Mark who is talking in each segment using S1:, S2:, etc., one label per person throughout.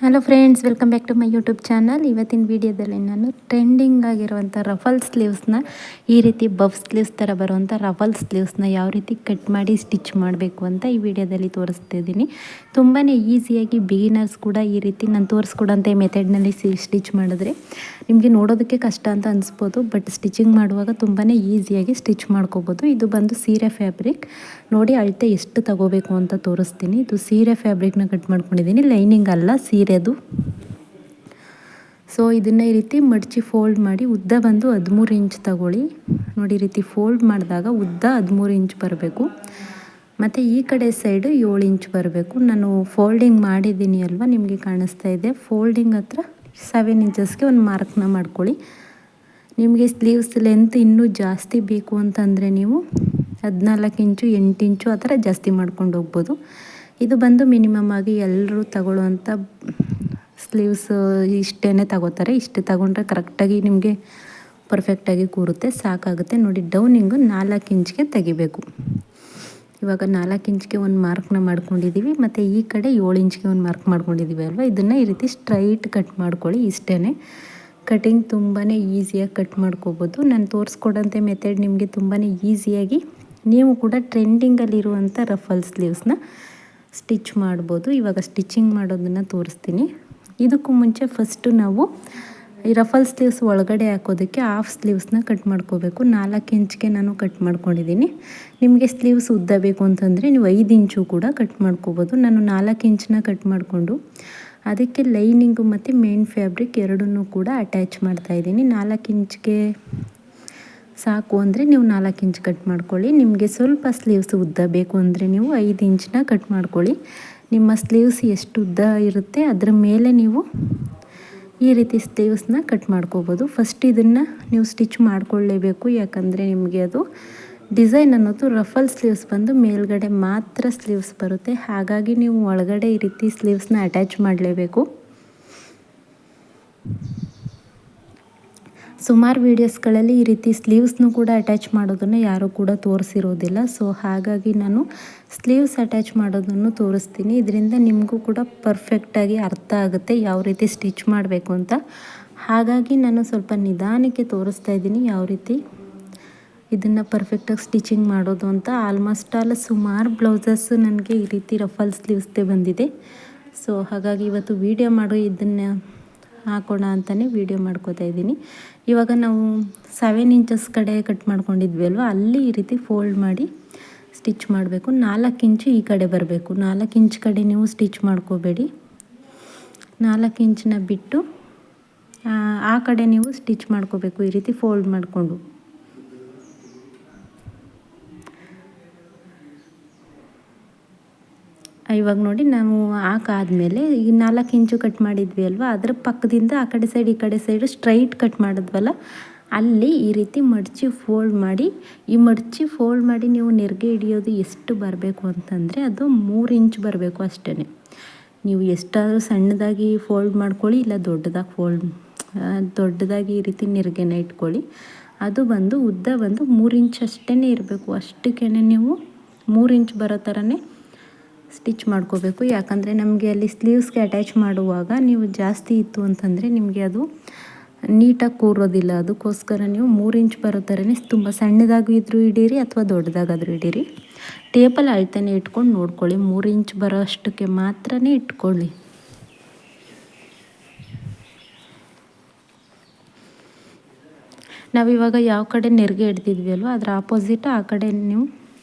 S1: Hello friends, welcome back to my YouTube channel. ಇವತ್ತಿನ ವೀಡಿಯೋದಲ್ಲಿ ನಾನು ಟ್ರೆಂಡಿಂಗ್ ಆಗಿರುವಂಥ ರಫಲ್ ಸ್ಲೀವ್ಸ್ನ, ಈ ರೀತಿ ಬಫ್ ಸ್ಲೀವ್ಸ್ ಥರ ಬರುವಂಥ ರಫಲ್ ಸ್ಲೀವ್ಸ್ನ ಯಾವ ರೀತಿ ಕಟ್ ಮಾಡಿ ಸ್ಟಿಚ್ ಮಾಡಬೇಕು ಅಂತ ಈ ವಿಡಿಯೋದಲ್ಲಿ ತೋರಿಸ್ತಿದ್ದೀನಿ. ತುಂಬಾ ಈಸಿಯಾಗಿ ಬಿಗಿನರ್ಸ್ ಕೂಡ ಈ ರೀತಿ ನಾನು ತೋರಿಸ್ಕೊಡೋಂಥ ಮೆಥಡ್ನಲ್ಲಿ ಸ್ಟಿಚ್ ಮಾಡಿದ್ರೆ ನಿಮಗೆ ನೋಡೋದಕ್ಕೆ ಕಷ್ಟ ಅಂತ ಅನಿಸ್ಬೋದು, ಬಟ್ ಸ್ಟಿಚಿಂಗ್ ಮಾಡುವಾಗ ತುಂಬಾ ಈಸಿಯಾಗಿ ಸ್ಟಿಚ್ ಮಾಡ್ಕೋಬೋದು. ಇದು ಬಂದು ಸೀರೆ ಫ್ಯಾಬ್ರಿಕ್ ನೋಡಿ, ಅಳತೆ ಎಷ್ಟು ತಗೋಬೇಕು ಅಂತ ತೋರಿಸ್ತೀನಿ. ಇದು ಸೀರೆ ಫ್ಯಾಬ್ರಿಕ್ನ ಕಟ್ ಮಾಡ್ಕೊಂಡಿದ್ದೀನಿ, ಲೈನಿಂಗ್ ಅಲ್ಲ, ಸೀರೆದು. ಸೊ ಇದನ್ನು ಈ ರೀತಿ ಮಡಚಿ ಫೋಲ್ಡ್ ಮಾಡಿ ಉದ್ದ ಬಂದು 13 ಇಂಚ್ ತಗೊಳ್ಳಿ. ನೋಡಿ, ಈ ರೀತಿ ಫೋಲ್ಡ್ ಮಾಡಿದಾಗ ಉದ್ದ 13 ಇಂಚ್ ಬರಬೇಕು, ಮತ್ತು ಈ ಕಡೆ ಸೈಡು 7 ಇಂಚ್ ಬರಬೇಕು. ನಾನು ಫೋಲ್ಡಿಂಗ್ ಮಾಡಿದ್ದೀನಿ ಅಲ್ವಾ, ನಿಮಗೆ ಕಾಣಿಸ್ತಾ ಇದೆ. ಫೋಲ್ಡಿಂಗ್ ಹತ್ರ 7 ಇಂಚಸ್ಗೆ ಒಂದು ಮಾರ್ಕ್ನ ಮಾಡ್ಕೊಳ್ಳಿ. ನಿಮಗೆ ಸ್ಲೀವ್ಸ್ ಲೆಂತ್ ಇನ್ನೂ ಜಾಸ್ತಿ ಬೇಕು ಅಂತಂದರೆ ನೀವು 14 ಇಂಚು 8 ಇಂಚು ಆ ಥರ ಜಾಸ್ತಿ ಮಾಡ್ಕೊಂಡು ಹೋಗ್ಬೋದು. ಇದು ಬಂದು ಮಿನಿಮಮ್ ಆಗಿ ಎಲ್ಲರೂ ತಗೊಳ್ಳುವಂಥ ಸ್ಲೀವ್ಸ್ ಇಷ್ಟೇ ತಗೋತಾರೆ. ಇಷ್ಟು ತಗೊಂಡ್ರೆ ಕರೆಕ್ಟಾಗಿ ನಿಮಗೆ ಪರ್ಫೆಕ್ಟಾಗಿ ಕೂರುತ್ತೆ, ಸಾಕಾಗುತ್ತೆ. ನೋಡಿ, ಡೌನಿಂಗು 4 ಇಂಚ್ಗೆ ತೆಗಿಬೇಕು. ಇವಾಗ 4 ಇಂಚ್ಗೆ ಒಂದು ಮಾರ್ಕ್ನ ಮಾಡ್ಕೊಂಡಿದ್ದೀವಿ, ಮತ್ತು ಈ ಕಡೆ 7 ಇಂಚ್ಗೆ ಒಂದು ಮಾರ್ಕ್ ಮಾಡ್ಕೊಂಡಿದ್ದೀವಿ ಅಲ್ವಾ. ಇದನ್ನು ಈ ರೀತಿ ಸ್ಟ್ರೈಟ್ ಕಟ್ ಮಾಡ್ಕೊಳ್ಳಿ. ಇಷ್ಟೇ ಕಟಿಂಗ್, ತುಂಬಾ ಈಸಿಯಾಗಿ ಕಟ್ ಮಾಡ್ಕೋಬೋದು. ನಾನು ತೋರಿಸ್ಕೊಡೋಂಥ ಮೆಥಡ್ ನಿಮಗೆ ತುಂಬಾ ಈಸಿಯಾಗಿ ನೀವು ಕೂಡ ಟ್ರೆಂಡಿಂಗಲ್ಲಿರುವಂಥ ರಫಲ್ ಸ್ಲೀವ್ಸ್ನ ಸ್ಟಿಚ್ ಮಾಡ್ಬೋದು. ಇವಾಗ ಸ್ಟಿಚಿಂಗ್ ಮಾಡೋದನ್ನು ತೋರಿಸ್ತೀನಿ. ಇದಕ್ಕೂ ಮುಂಚೆ ಫಸ್ಟು ನಾವು ಈ ರಫಲ್ ಸ್ಲೀವ್ಸ್ ಒಳಗಡೆ ಹಾಕೋದಕ್ಕೆ ಹಾಫ್ ಸ್ಲೀವ್ಸ್ನ ಕಟ್ ಮಾಡ್ಕೋಬೇಕು. 4 ಇಂಚ್ಗೆ ನಾನು ಕಟ್ ಮಾಡ್ಕೊಂಡಿದ್ದೀನಿ. ನಿಮಗೆ ಸ್ಲೀವ್ಸ್ ಉದ್ದ ಬೇಕು ಅಂತಂದರೆ ನೀವು 5 ಇಂಚು ಕೂಡ ಕಟ್ ಮಾಡ್ಕೋಬೋದು. ನಾನು 4 ಇಂಚನ್ನ ಕಟ್ ಮಾಡಿಕೊಂಡು ಅದಕ್ಕೆ ಲೈನಿಂಗು ಮತ್ತು ಮೇನ್ ಫ್ಯಾಬ್ರಿಕ್ ಎರಡನ್ನೂ ಕೂಡ ಅಟ್ಯಾಚ್ ಮಾಡ್ತಾಯಿದ್ದೀನಿ. 4 ಇಂಚ್ಗೆ ಸಾಕು ಅಂದರೆ ನೀವು 4 ಇಂಚ್ ಕಟ್ ಮಾಡ್ಕೊಳ್ಳಿ. ನಿಮಗೆ ಸ್ವಲ್ಪ ಸ್ಲೀವ್ಸ್ ಉದ್ದ ಬೇಕು ಅಂದರೆ ನೀವು 5 ಇಂಚನ್ನ ಕಟ್ ಮಾಡ್ಕೊಳ್ಳಿ. ನಿಮ್ಮ ಸ್ಲೀವ್ಸ್ ಎಷ್ಟು ಉದ್ದ ಇರುತ್ತೆ ಅದರ ಮೇಲೆ ನೀವು ಈ ರೀತಿ ಸ್ಲೀವ್ಸ್ನ ಕಟ್ ಮಾಡ್ಕೋಬೋದು. ಫಸ್ಟ್ ಇದನ್ನು ನೀವು ಸ್ಟಿಚ್ ಮಾಡಿಕೊಳ್ಳೇಬೇಕು, ಯಾಕಂದರೆ ನಿಮಗೆ ಅದು ಡಿಸೈನ್ ಅನ್ನೋದು ರಫಲ್ ಸ್ಲೀವ್ಸ್ ಬಂದು ಮೇಲ್ಗಡೆ ಮಾತ್ರ ಸ್ಲೀವ್ಸ್ ಬರುತ್ತೆ. ಹಾಗಾಗಿ ನೀವು ಒಳಗಡೆ ಈ ರೀತಿ ಸ್ಲೀವ್ಸ್ನ ಅಟ್ಯಾಚ್ ಮಾಡಲೇಬೇಕು. ಸುಮಾರು ವೀಡಿಯೋಸ್ಗಳಲ್ಲಿ ಈ ರೀತಿ ಸ್ಲೀವ್ಸ್ನೂ ಕೂಡ ಅಟ್ಯಾಚ್ ಮಾಡೋದನ್ನು ಯಾರೂ ಕೂಡ ತೋರಿಸಿರೋದಿಲ್ಲ. ಸೊ ಹಾಗಾಗಿ ನಾನು ಸ್ಲೀವ್ಸ್ ಅಟ್ಯಾಚ್ ಮಾಡೋದನ್ನು ತೋರಿಸ್ತೀನಿ. ಇದರಿಂದ ನಿಮಗೂ ಕೂಡ ಪರ್ಫೆಕ್ಟಾಗಿ ಅರ್ಥ ಆಗುತ್ತೆ ಯಾವ ರೀತಿ ಸ್ಟಿಚ್ ಮಾಡಬೇಕು ಅಂತ. ಹಾಗಾಗಿ ನಾನು ಸ್ವಲ್ಪ ನಿಧಾನಕ್ಕೆ ತೋರಿಸ್ತಾ ಇದ್ದೀನಿ ಯಾವ ರೀತಿ ಇದನ್ನು ಪರ್ಫೆಕ್ಟಾಗಿ ಸ್ಟಿಚಿಂಗ್ ಮಾಡೋದು ಅಂತ. ಆಲ್ಮೋಸ್ಟ್ ಆಲ್ ಸುಮಾರು ಬ್ಲೌಸಸ್ಸು ನನಗೆ ಈ ರೀತಿ ರಫಲ್ ಸ್ಲೀವ್ಸ್ದೇ ಬಂದಿದೆ. ಸೊ ಹಾಗಾಗಿ ಇವತ್ತು ವೀಡಿಯೋ ಮಾಡೋ ಇದನ್ನು ಹಾಕೋಣ ಅಂತಲೇ ವೀಡಿಯೋ ಮಾಡ್ಕೋತಾ ಇದ್ದೀನಿ. ಇವಾಗ ನಾವು 7 ಇಂಚಸ್ ಕಡೆ ಕಟ್ ಮಾಡ್ಕೊಂಡಿದ್ವಿ ಅಲ್ವ, ಅಲ್ಲಿ ಈ ರೀತಿ ಫೋಲ್ಡ್ ಮಾಡಿ ಸ್ಟಿಚ್ ಮಾಡಬೇಕು. 4 ಇಂಚು ಈ ಕಡೆ ಬರಬೇಕು. 4 ಇಂಚ್ ಕಡೆ ನೀವು ಸ್ಟಿಚ್ ಮಾಡ್ಕೋಬೇಡಿ. 4 ಇಂಚನ್ನ ಬಿಟ್ಟು ಆ ಕಡೆ ನೀವು ಸ್ಟಿಚ್ ಮಾಡ್ಕೋಬೇಕು, ಈ ರೀತಿ ಫೋಲ್ಡ್ ಮಾಡಿಕೊಂಡು. ಇವಾಗ ನೋಡಿ, ನಾವು ಹಾಕಾದ್ಮೇಲೆ ಈ 4 ಇಂಚು ಕಟ್ ಮಾಡಿದ್ವಿ ಅಲ್ವ, ಅದರ ಪಕ್ಕದಿಂದ ಆ ಕಡೆ ಸೈಡ್ ಈ ಕಡೆ ಸೈಡು ಸ್ಟ್ರೈಟ್ ಕಟ್ ಮಾಡಿದ್ವಲ್ಲ, ಅಲ್ಲಿ ಈ ರೀತಿ ಮಡಚಿ ಫೋಲ್ಡ್ ಮಾಡಿ, ಈ ಮಡಚಿ ಫೋಲ್ಡ್ ಮಾಡಿ ನೀವು ನೆರಿಗೆ ಹಿಡಿಯೋದು ಎಷ್ಟು ಬರಬೇಕು ಅಂತಂದರೆ ಅದು 3 ಇಂಚ್ ಬರಬೇಕು ಅಷ್ಟೇ. ನೀವು ಎಷ್ಟಾದರೂ ಸಣ್ಣದಾಗಿ ಫೋಲ್ಡ್ ಮಾಡ್ಕೊಳ್ಳಿ, ಇಲ್ಲ ದೊಡ್ಡದಾಗಿ ಈ ರೀತಿ ನೆರಿಗೆನ ಇಟ್ಕೊಳ್ಳಿ. ಅದು ಬಂದು ಉದ್ದ ಬಂದು 3 ಇಂಚ್ ಅಷ್ಟೇ ಇರಬೇಕು. ಅಷ್ಟಕ್ಕೇ ನೀವು 3 ಇಂಚ್ ಬರೋ ಥರನೇ ಸ್ಟಿಚ್ ಮಾಡ್ಕೋಬೇಕು. ಯಾಕಂದರೆ ನಮಗೆ ಅಲ್ಲಿ ಸ್ಲೀವ್ಸ್ಗೆ ಅಟ್ಯಾಚ್ ಮಾಡುವಾಗ ನೀವು ಜಾಸ್ತಿ ಇತ್ತು ಅಂತಂದರೆ ನಿಮಗೆ ಅದು ನೀಟಾಗಿ ಕೂರೋದಿಲ್ಲ. ಅದಕ್ಕೋಸ್ಕರ ನೀವು 3 ಇಂಚ್ ಬರೋ ಥರನೇ ತುಂಬ ಸಣ್ಣದಾಗಿ ಇದ್ರೂ ಹಿಡೀರಿ ಅಥವಾ ದೊಡ್ಡದಾಗಾದರೂ ಹಿಡೀರಿ. ಟೇಪಲ್ಲಿ ಅಳ್ತಾನೆ ಇಟ್ಕೊಂಡು ನೋಡ್ಕೊಳ್ಳಿ, 3 ಇಂಚ್ ಬರೋ ಅಷ್ಟಕ್ಕೆ ಮಾತ್ರ ಇಟ್ಕೊಳ್ಳಿ. ನಾವಿವಾಗ ಯಾವ ಕಡೆ ನೆರಿಗೆ ಹಿಡ್ದಿದ್ವಿ ಅಲ್ವ, ಅದರ ಆಪೋಸಿಟ್ ಆ ಕಡೆ ನೀವು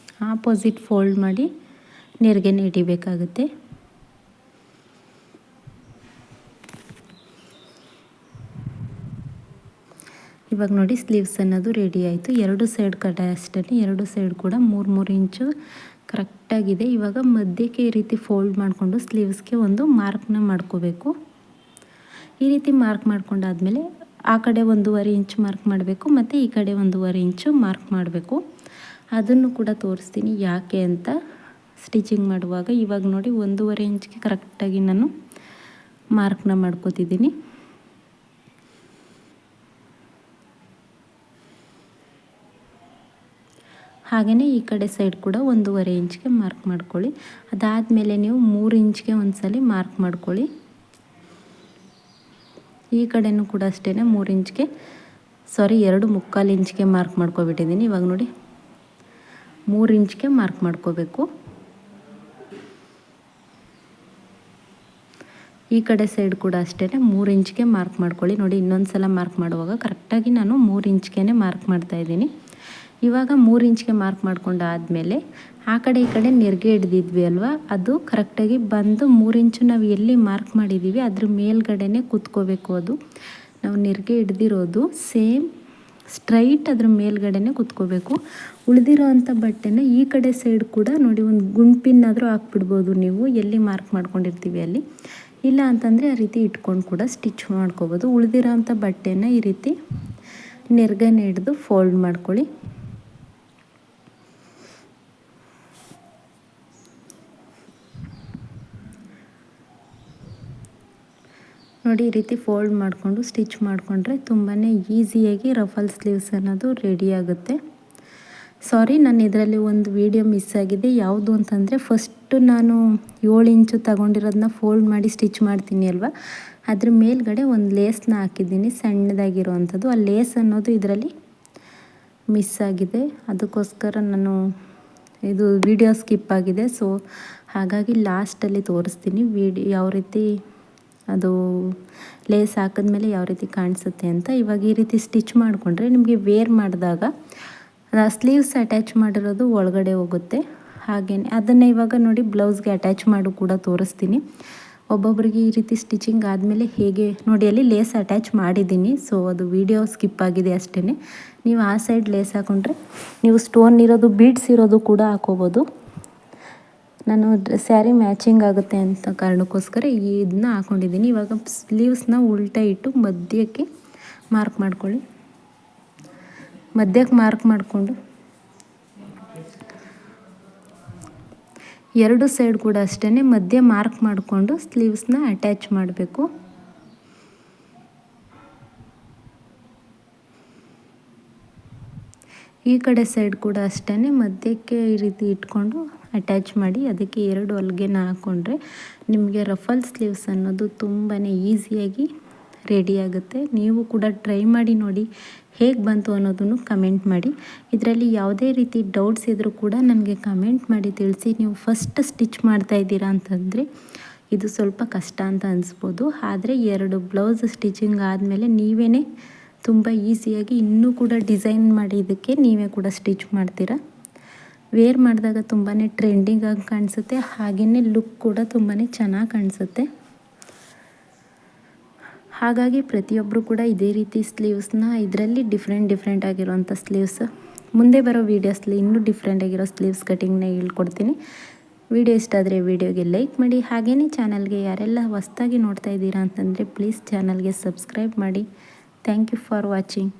S1: ಆಪೋಸಿಟ್ ಫೋಲ್ಡ್ ಮಾಡಿ ನೆರಿಗೆನ ಹಿಡಿಬೇಕಾಗುತ್ತೆ. ಇವಾಗ ನೋಡಿ, ಸ್ಲೀವ್ಸ್ ಅನ್ನೋದು ರೆಡಿ ಆಯಿತು. 2 ಸೈಡ್ ಕಡೆ ಅಷ್ಟೇ, 2 ಸೈಡ್ ಕೂಡ 3 ಇಂಚು ಕರೆಕ್ಟಾಗಿದೆ. ಇವಾಗ ಮಧ್ಯಕ್ಕೆ ಈ ರೀತಿ ಫೋಲ್ಡ್ ಮಾಡಿಕೊಂಡು ಸ್ಲೀವ್ಸ್ಗೆ ಒಂದು ಮಾರ್ಕ್ನ ಮಾಡ್ಕೋಬೇಕು. ಈ ರೀತಿ ಮಾರ್ಕ್ ಮಾಡ್ಕೊಂಡಾದ್ಮೇಲೆ ಆ ಕಡೆ 1.5 ಇಂಚ್ ಮಾರ್ಕ್ ಮಾಡಬೇಕು, ಮತ್ತು ಈ ಕಡೆ 1.5 ಇಂಚು ಮಾರ್ಕ್ ಮಾಡಬೇಕು. ಅದನ್ನು ಕೂಡ ತೋರಿಸ್ತೀನಿ ಯಾಕೆ ಅಂತ ಸ್ಟಿಚಿಂಗ್ ಮಾಡುವಾಗ. ಇವಾಗ ನೋಡಿ, 1.5 ಇಂಚ್ಗೆ ಕರೆಕ್ಟಾಗಿ ನಾನು ಮಾರ್ಕ್ನ ಮಾಡ್ಕೋತಿದ್ದೀನಿ. ಹಾಗೆಯೇ ಈ ಕಡೆ ಸೈಡ್ ಕೂಡ 1.5 ಇಂಚ್ಗೆ ಮಾರ್ಕ್ ಮಾಡ್ಕೊಳ್ಳಿ. ಅದಾದಮೇಲೆ ನೀವು 3 ಇಂಚ್ಗೆ ಒಂದು ಸಲ ಮಾರ್ಕ್ ಮಾಡ್ಕೊಳ್ಳಿ. ಈ ಕಡೆಯೂ ಕೂಡ ಅಷ್ಟೇ 3 ಇಂಚ್ಗೆ 2.25 ಇಂಚ್ಗೆ ಮಾರ್ಕ್ ಮಾಡ್ಕೊಬಿಟ್ಟಿದ್ದೀನಿ. ಇವಾಗ ನೋಡಿ 3 ಇಂಚ್ಗೆ ಮಾರ್ಕ್ ಮಾಡ್ಕೋಬೇಕು. ಈ ಕಡೆ ಸೈಡ್ ಕೂಡ ಅಷ್ಟೇ 3 ಇಂಚ್ಗೆ ಮಾರ್ಕ್ ಮಾಡ್ಕೊಳ್ಳಿ. ನೋಡಿ ಇನ್ನೊಂದು ಸಲ ಮಾರ್ಕ್ ಮಾಡುವಾಗ ಕರೆಕ್ಟಾಗಿ ನಾನು 3 ಇಂಚ್ಗೆ ಮಾರ್ಕ್ ಮಾಡ್ತಾಯಿದ್ದೀನಿ. ಇವಾಗ 3 ಇಂಚ್ಗೆ ಮಾರ್ಕ್ ಮಾಡ್ಕೊಂಡಾದಮೇಲೆ ಆ ಕಡೆ ಈ ಕಡೆ ನೆರಿಗೆ ಹಿಡ್ದಿದ್ವಿ ಅಲ್ವಾ, ಅದು ಕರೆಕ್ಟಾಗಿ ಬಂದು 3 ಇಂಚು ನಾವು ಎಲ್ಲಿ ಮಾರ್ಕ್ ಮಾಡಿದ್ದೀವಿ ಅದ್ರ ಮೇಲ್ಗಡೆನೇ ಕೂತ್ಕೋಬೇಕು. ಅದು ನಾವು ನೆರಿಗೆ ಹಿಡ್ದಿರೋದು ಸೇಮ್ ಸ್ಟ್ರೈಟ್ ಅದ್ರ ಮೇಲ್ಗಡೆನೇ ಕೂತ್ಕೋಬೇಕು. ಉಳಿದಿರೋ ಅಂಥ ಬಟ್ಟೆನ ಈ ಕಡೆ ಸೈಡ್ ಕೂಡ ನೋಡಿ ಒಂದು ಗುಂಪಿನಾದರೂ ಹಾಕ್ಬಿಡ್ಬೋದು ನೀವು, ಎಲ್ಲಿ ಮಾರ್ಕ್ ಮಾಡ್ಕೊಂಡಿರ್ತೀವಿ ಅಲ್ಲಿ. ಇಲ್ಲ ಅಂತಂದರೆ ಆ ರೀತಿ ಇಟ್ಕೊಂಡು ಕೂಡ ಸ್ಟಿಚ್ ಮಾಡ್ಕೋಬೋದು. ಉಳಿದಿರೋ ಅಂಥ ಬಟ್ಟೆನ ಈ ರೀತಿ ನೆರ್ಗನೆ ಹಿಡ್ದು ಫೋಲ್ಡ್ ಮಾಡ್ಕೊಳ್ಳಿ. ನೋಡಿ ಈ ರೀತಿ ಫೋಲ್ಡ್ ಮಾಡಿಕೊಂಡು ಸ್ಟಿಚ್ ಮಾಡಿಕೊಂಡ್ರೆ ತುಂಬಾ ಈಸಿಯಾಗಿ ರಫಲ್ ಸ್ಲೀವ್ಸ್ ಅನ್ನೋದು ರೆಡಿ ಆಗುತ್ತೆ. ಸಾರಿ, ನಾನು ಇದರಲ್ಲಿ ಒಂದು ವಿಡಿಯೋ ಮಿಸ್ ಆಗಿದೆ. ಯಾವುದು ಅಂತಂದರೆ ಫಸ್ಟು ನಾನು 7 ಇಂಚು ತಗೊಂಡಿರೋದನ್ನ ಫೋಲ್ಡ್ ಮಾಡಿ ಸ್ಟಿಚ್ ಮಾಡ್ತೀನಿ ಅಲ್ವಾ, ಅದ್ರ ಮೇಲ್ಗಡೆ ಒಂದು ಲೇಸ್ನ ಹಾಕಿದ್ದೀನಿ ಸಣ್ಣದಾಗಿರೋ ಅಂಥದ್ದು. ಆ ಲೇಸ್ ಅನ್ನೋದು ಇದರಲ್ಲಿ ಮಿಸ್ ಆಗಿದೆ, ಅದಕ್ಕೋಸ್ಕರ ನಾನು ಇದು ವಿಡಿಯೋ ಸ್ಕಿಪ್ ಆಗಿದೆ. ಸೊ ಹಾಗಾಗಿ ಲಾಸ್ಟಲ್ಲಿ ತೋರಿಸ್ತೀನಿ ಯಾವ ರೀತಿ ಅದು ಲೇಸ್ ಹಾಕಿದ್ಮೇಲೆ ಯಾವ ರೀತಿ ಕಾಣಿಸುತ್ತೆ ಅಂತ. ಇವಾಗ ಈ ರೀತಿ ಸ್ಟಿಚ್ ಮಾಡಿಕೊಂಡ್ರೆ ನಿಮಗೆ ವೇರ್ ಮಾಡಿದಾಗ ಸ್ಲೀವ್ಸ್ ಅಟ್ಯಾಚ್ ಮಾಡಿರೋದು ಒಳಗಡೆ ಹೋಗುತ್ತೆ. ಹಾಗೆಯೇ ಅದನ್ನು ಇವಾಗ ನೋಡಿ ಬ್ಲೌಸ್ಗೆ ಅಟ್ಯಾಚ್ ಮಾಡು ಕೂಡ ತೋರಿಸ್ತೀನಿ. ಒಬ್ಬೊಬ್ಬರಿಗೆ ಈ ರೀತಿ ಸ್ಟಿಚಿಂಗ್ ಆದಮೇಲೆ ಹೇಗೆ ನೋಡಿ ಅಲ್ಲಿ ಲೇಸ್ ಅಟ್ಯಾಚ್ ಮಾಡಿದ್ದೀನಿ. ಸೊ ಅದು ವಿಡಿಯೋ ಸ್ಕಿಪ್ ಆಗಿದೆ ಅಷ್ಟೇ. ನೀವು ಆ ಸೈಡ್ ಲೇಸ್ ಹಾಕೊಂಡ್ರೆ ನೀವು ಸ್ಟೋನ್ ಇರೋದು ಬೀಡ್ಸ್ ಇರೋದು ಕೂಡ ಹಾಕೋಬೋದು. ನಾನು ಸ್ಯಾರಿ ಮ್ಯಾಚಿಂಗ್ ಆಗುತ್ತೆ ಅಂತ ಕಾರಣಕ್ಕೋಸ್ಕರ ಇದನ್ನ ಹಾಕೊಂಡಿದ್ದೀನಿ. ಇವಾಗ ಸ್ಲೀವ್ಸ್ನ ಉಲ್ಟಾ ಇಟ್ಟು ಮಧ್ಯಕ್ಕೆ ಮಾರ್ಕ್ ಮಾಡ್ಕೊಳ್ಳಿ. ಮಧ್ಯಕ್ಕೆ ಮಾರ್ಕ್ ಮಾಡಿಕೊಂಡು ಎರಡು ಸೈಡ್ ಕೂಡ ಅಷ್ಟೇ ಮಧ್ಯೆ ಮಾರ್ಕ್ ಮಾಡಿಕೊಂಡು ಸ್ಲೀವ್ಸ್ನ ಅಟ್ಯಾಚ್ ಮಾಡಬೇಕು. ಈ ಕಡೆ ಸೈಡ್ ಕೂಡ ಅಷ್ಟೇ ಮಧ್ಯಕ್ಕೆ ಈ ರೀತಿ ಇಟ್ಕೊಂಡು ಅಟ್ಯಾಚ್ ಮಾಡಿ ಅದಕ್ಕೆ 2 ಹೊಲಿಗೆನ ಹಾಕ್ಕೊಂಡ್ರೆ ನಿಮಗೆ ರಫಲ್ ಸ್ಲೀವ್ಸ್ ಅನ್ನೋದು ತುಂಬಾ ಈಸಿಯಾಗಿ ರೆಡಿ ಆಗುತ್ತೆ. ನೀವು ಕೂಡ ಟ್ರೈ ಮಾಡಿ ನೋಡಿ ಹೇಗೆ ಬಂತು ಅನ್ನೋದನ್ನು ಕಮೆಂಟ್ ಮಾಡಿ. ಇದರಲ್ಲಿ ಯಾವುದೇ ರೀತಿ ಡೌಟ್ಸ್ ಇದ್ದರೂ ಕೂಡ ನನಗೆ ಕಮೆಂಟ್ ಮಾಡಿ ತಿಳಿಸಿ. ನೀವು ಫಸ್ಟ್ ಸ್ಟಿಚ್ ಮಾಡ್ತಾಯಿದ್ದೀರಾ ಅಂತಂದರೆ ಇದು ಸ್ವಲ್ಪ ಕಷ್ಟ ಅಂತ ಅನಿಸ್ಬೋದು, ಆದರೆ 2 ಬ್ಲೌಸ್ ಸ್ಟಿಚಿಂಗ್ ಆದಮೇಲೆ ನೀವೇ ತುಂಬ ಈಸಿಯಾಗಿ ಇನ್ನೂ ಕೂಡ ಡಿಸೈನ್ ಮಾಡಿ ಇದಕ್ಕೆ ನೀವೇ ಕೂಡ ಸ್ಟಿಚ್ ಮಾಡ್ತೀರಾ. ವೇರ್ ಮಾಡಿದಾಗ ತುಂಬಾ ಟ್ರೆಂಡಿಂಗಾಗಿ ಕಾಣಿಸುತ್ತೆ, ಹಾಗೆಯೇ ಲುಕ್ ಕೂಡ ತುಂಬಾ ಚೆನ್ನಾಗಿ ಕಾಣಿಸುತ್ತೆ. ಹಾಗಾಗಿ ಪ್ರತಿಯೊಬ್ಬರು ಕೂಡ ಇದೇ ರೀತಿ ಸ್ಲೀವ್ಸ್ನ ಇದರಲ್ಲಿ ಡಿಫ್ರೆಂಟ್ ಆಗಿರೋಂಥ ಸ್ಲೀವ್ಸ್ ಮುಂದೆ ಬರೋ ವೀಡಿಯೋಸ್ಲಿ ಇನ್ನೂ ಡಿಫ್ರೆಂಟ್ ಆಗಿರೋ ಸ್ಲೀವ್ಸ್ ಕಟಿಂಗ್ನ ಹೇಳ್ಕೊಡ್ತೀನಿ. ವಿಡಿಯೋ ಇಷ್ಟ ಆದರೆ ವಿಡಿಯೋಗೆ ಲೈಕ್ ಮಾಡಿ. ಹಾಗೆಯೇ ಚಾನಲ್ಗೆ ಯಾರೆಲ್ಲ ಹೊಸ್ದಾಗಿ ನೋಡ್ತಾ ಇದ್ದೀರಾ ಅಂತಂದರೆ ಪ್ಲೀಸ್ ಚಾನಲ್ಗೆ ಸಬ್ಸ್ಕ್ರೈಬ್ ಮಾಡಿ. Thank you for watching.